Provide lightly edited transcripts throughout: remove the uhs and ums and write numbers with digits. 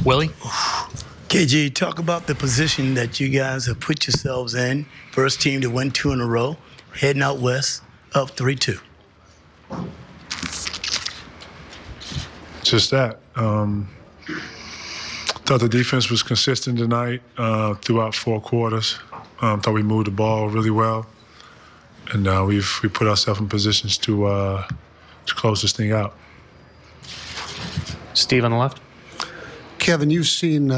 Willie? KG, talk about the position that you guys have put yourselves in. First team to win 2 in a row, heading out west, up 3-2. Just that. Thought the defense was consistent tonight throughout 4 quarters. Thought we moved the ball really well, and we put ourselves in positions to close this thing out. Steve on the left. Kevin, you've seen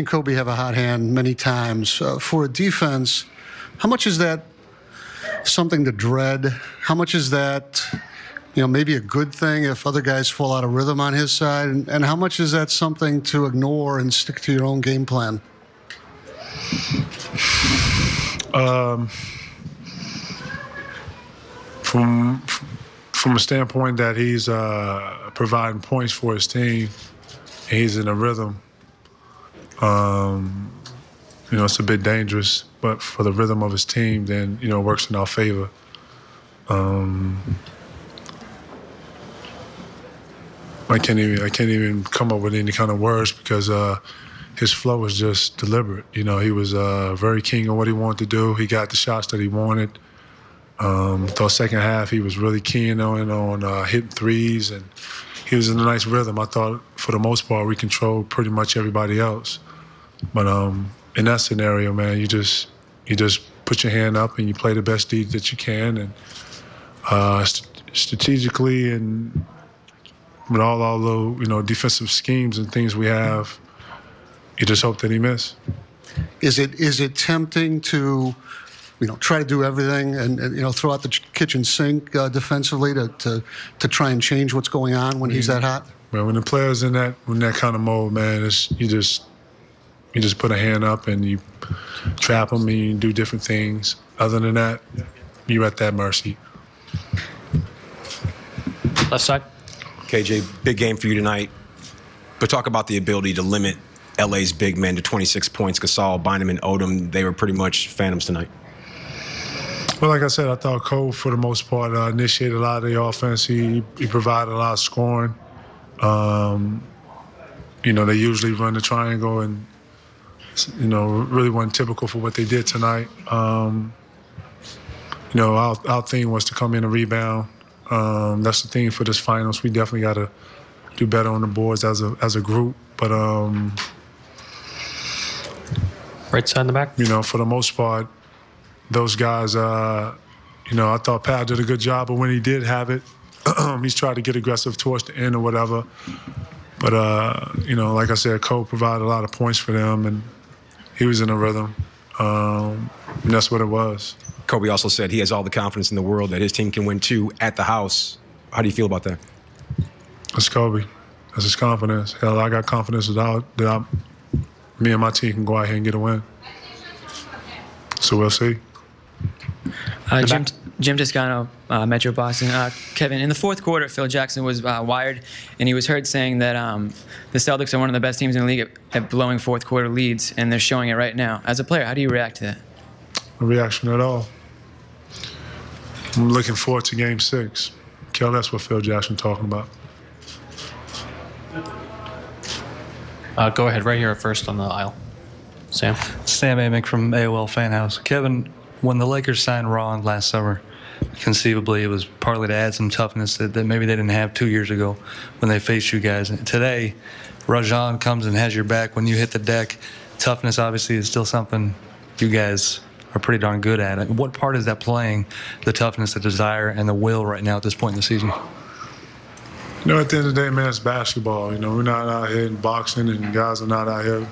Kobe have a hot hand many times. For a defense, how much is that something to dread? How much is that, maybe a good thing if other guys fall out of rhythm on his side? And how much is that something to ignore and stick to your own game plan? From a standpoint that he's providing points for his team, and he's in a rhythm, it's a bit dangerous. But for the rhythm of his team, then, it works in our favor. I can't even come up with any kind of words because his flow was just deliberate. He was very keen on what he wanted to do. He got the shots that he wanted. The second half, he was really keen on hitting threes, and he was in a nice rhythm. I thought, for the most part, we controlled pretty much everybody else. But in that scenario, man, you just put your hand up and you play the best D that you can, and strategically and with all the defensive schemes and things we have, you just hope that he miss. Is it tempting to try to do everything and throw out the kitchen sink defensively to try and change what's going on when he's that hot? Well, when the player's in that kind of mode, man, you just put a hand up and you trap him and you do different things. Other than that, you're at that mercy. Left side. KJ, big game for you tonight, but talk about the ability to limit LA's big men to 26 points. Gasol, Bynum, and Odom, they were pretty much phantoms tonight. Well, like I said, I thought Cole, for the most part, initiated a lot of the offense. He provided a lot of scoring. They usually run the triangle, and really wasn't typical for what they did tonight. Our thing was to come in and rebound. That's the thing for this finals. We definitely got to do better on the boards as a group. But right side in the back. For the most part, those guys, I thought Pat did a good job, but when he did have it, he's tried to get aggressive towards the end or whatever. But, like I said, Cole provided a lot of points for them, and he was in a rhythm. And that's what it was. Kobe also said he has all the confidence in the world that his team can win 2 at the house. How do you feel about that? That's Kobe. That's his confidence. Hell, I got confidence that me and my team can go out here and get a win. So we'll see. Jim Toscano, Metro Boston. Kevin, in the fourth quarter, Phil Jackson was wired, and he was heard saying that the Celtics are one of the best teams in the league at blowing fourth quarter leads, and they're showing it right now. As a player, how do you react to that? No reaction at all. I'm looking forward to Game 6. Kel, that's what Phil Jackson talking about. Go ahead, right here first on the aisle. Sam Amick from AOL Fan House. Kevin, when the Lakers signed Ron last summer, conceivably it was partly to add some toughness that maybe they didn't have 2 years ago when they faced you guys. And today, Rajon comes and has your back when you hit the deck. Toughness obviously is still something you guys are pretty darn good at. What part is that playing, the toughness, the desire, and the will right now at this point in the season? At the end of the day, man, it's basketball. We're not out here in boxing, and guys are not out here.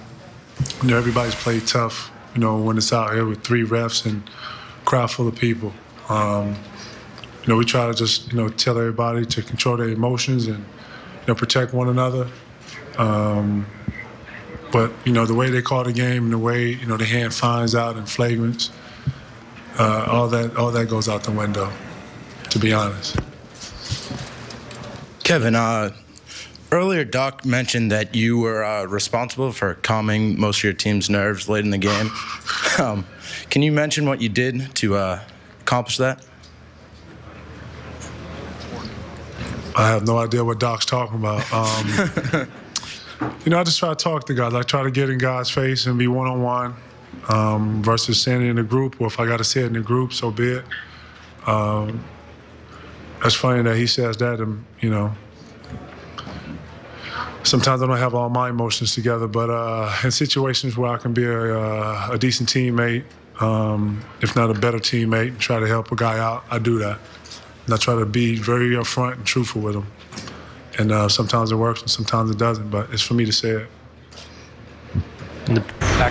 Everybody's played tough, when it's out here with 3 refs and a crowd full of people. We try to just, tell everybody to control their emotions and, protect one another. But, the way they call the game and the way, the hand finds out and flagrants, all that goes out the window, to be honest. Kevin, earlier Doc mentioned that you were responsible for calming most of your team's nerves late in the game. Can you mention what you did to accomplish that? I have no idea what Doc's talking about. You know, I just try to talk to guys. I try to get in guys' face and be one-on-one versus saying it in a group. Or if I got to say it in a group, so be it. That's funny that he says that, and, you know, sometimes I don't have all my emotions together, but in situations where I can be a decent teammate, if not a better teammate, and try to help a guy out, I do that. And I try to be very upfront and truthful with him. And sometimes it works and sometimes it doesn't, but it's for me to say it.